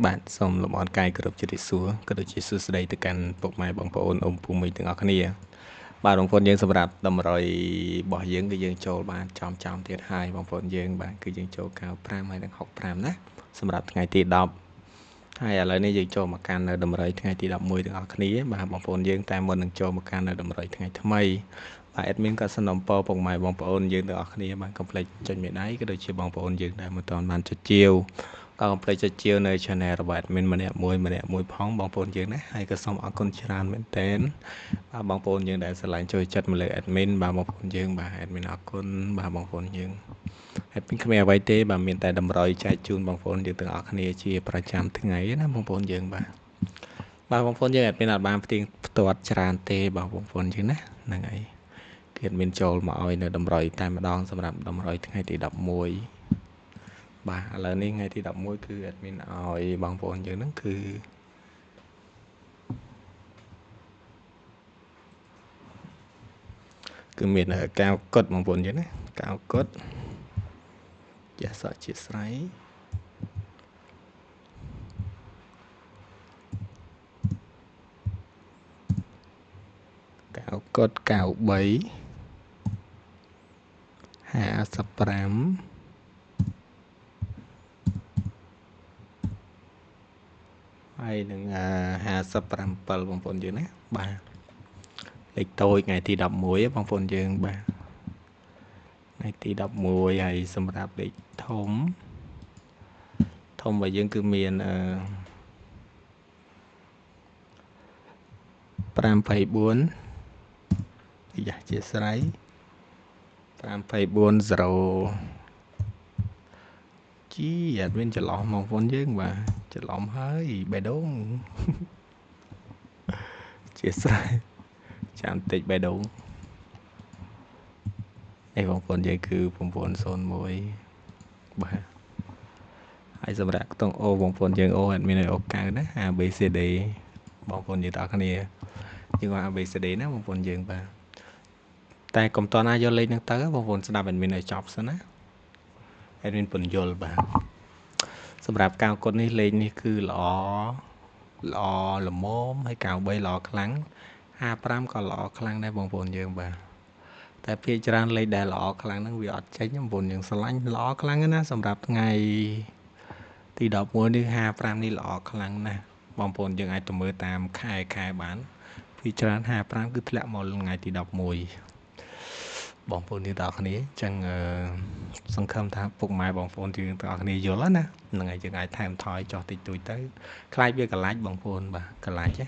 បាទសូមលំអរកាយគោរពជម្រាបសួរក៏ដូចជាសួស្តីទៅកាន់ពុកម៉ែបងប្អូនអ៊ំពូមីទាំងអស់គ្នាបាទបងប្អូនយើងសម្រាប់តម្រុយរបស់យើងគឺយើងចូលបានចំទៀតហើយបងប្អូនយើងបាទគឺយើងចូល95ហើយនឹង65ណាសម្រាប់ថ្ងៃទី10ហើយឥឡូវនេះយើងចូលមកកាន់នៅតម្រុយថ្ងៃទី11ទាំងអស់គ្នាបាទបងប្អូនយើងតែមុននឹងចូលមកកាន់នៅតម្រុយថ្ងៃថ្មីបាទ admin ក៏សំណូមពរពុកម៉ែបងប្អូនយើងទាំងអស់គ្នាបានកុំភ្លេចចុចមេដៃក៏ដូចជាបងប្អូនយើងដែលមិនទាន់បានចុចជាវក៏កុំភ្លេចចុចជាវនៅ channel របស់ admin ម្នាក់មួយផងបងប្អូនយើងណាហើយក៏សូមអរគុណច្រើនមែនទែនបាទបងប្អូនយើងដែលស្រឡាញ់ចូលចិត្តមកលើ admin បាទបងប្អូនយើងបាទ admin អរគុណបាទបងប្អូនយើង admin គ្មានអ្វីទេបាទមានតែតម្រុយចែកជូនបងប្អូនយើងទាំងអស់គ្នាជាប្រចាំថ្ងៃណាបងប្អូនយើងបាទបងប្អូនយើង admin អត់បានផ្ទៀងផ្ទាត់ច្រើនទេបាទបងប្អូនយើងណាហ្នឹងហើយគឺ admin ចូលមកឲ្យនៅតម្រុយតែម្ដងសម្រាប់តម្រុយថ្ងៃទី11បាទឥឡូវនេះថ្ងៃទី11គឺ admin ឲ្យបងប្អូនយើងហ្នឹងគឺមានកៅកុដបងប្អូនយើងណាកៅកុដជាសក់ជាស្រ័យកៅកុដ93 55ហើយនឹង57បងប្អូនយើងណាបាទលេខតូចថ្ងៃទី11បងប្អូនយើងបាទថ្ងៃទី11ហើយសម្រាប់លេខធំរបស់យើងគឺមាន524យ៉ាជាស្រ័យ524 ជីអត់មានច្រឡំបងប្អូនយើងបាទច្រឡំហើយបេះដូងជាស្រ័យចាំតិចបេះដូងនេះបងប្អូនយើងគឺ901បាទហើយសម្រាប់ខ្ទង់អូបងប្អូនយើងអូអត់មានអូកៅណា ABCD បងប្អូនយើងទាំងអស់គ្នាយើង ABCD ណាបងប្អូនយើងបាទតែកុំតណាយកលេខហ្នឹងទៅបងប្អូនស្ដាប់ admin ឲ្យចប់សិនណា admin ពន្យល់បាទសម្រាប់កៅកុដនេះលេខនេះគឺល្អល្មមហើយ93ល្អខ្លាំង55ក៏ល្អខ្លាំងដែរបងប្អូនយើងបាទតែភាគច្រើនលេខដែលល្អខ្លាំងហ្នឹងវាអត់ចេញបងប្អូនយើងស្រឡាញ់ល្អខ្លាំងណាស់សម្រាប់ថ្ងៃទី11នេះ55នេះល្អខ្លាំងណាស់បងប្អូនយើងអាចទៅមើលតាមខែបានភាគច្រើន55គឺធ្លាក់មកថ្ងៃទី11បងប្អូនយើងទាំងអស់គ្នាអញ្ចឹងសង្ឃឹមថាពុកម៉ែបងប្អូនយើងទាំងអស់គ្នាយល់ណាហ្នឹងហើយយើងអាចថែមថយចុះតិចតួចទៅខ្លាចវាកន្លាច់បងប្អូនបាទកន្លាច់ហ៎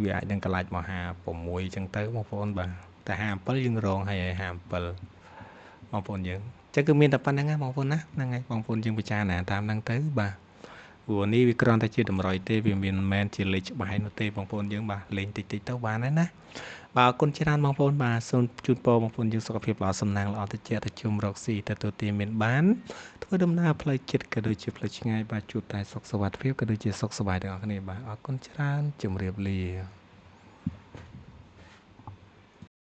វាអាចនឹងកន្លាច់មក56អញ្ចឹងទៅបងប្អូនបាទតែ57យើងរងហើយ57បងប្អូនយើងអញ្ចឹងគឺមានតែប៉ុណ្្នឹងណាបងប្អូនណាហ្នឹងហើយបងប្អូនយើងពិចារណាតាមហ្នឹងទៅបាទព្រោះនេះវាគ្រាន់តែជាតម្រុយទេវាមិនមែនជាលេខច្បាស់នោះទេបងប្អូនយើងបាទលេងតិចទៅបានហើយណាបាទអរគុណច្រើនបងប្អូនបាទសូមជូនពរបងប្អូនយើងសុខភាពល្អសំណាងល្អតិចទៅជុំរកស៊ីទទួលទានមានបានធ្វើដំណើរផ្លូវចិត្តក៏ដូចជាផ្លូវឆ្ងាយបាទជួបតែសុខសុវត្ថិភាពក៏ដូចជាសុខសប្បាយទាំងអស់គ្នាបាទអរគុណច្រើនជម្រាបលា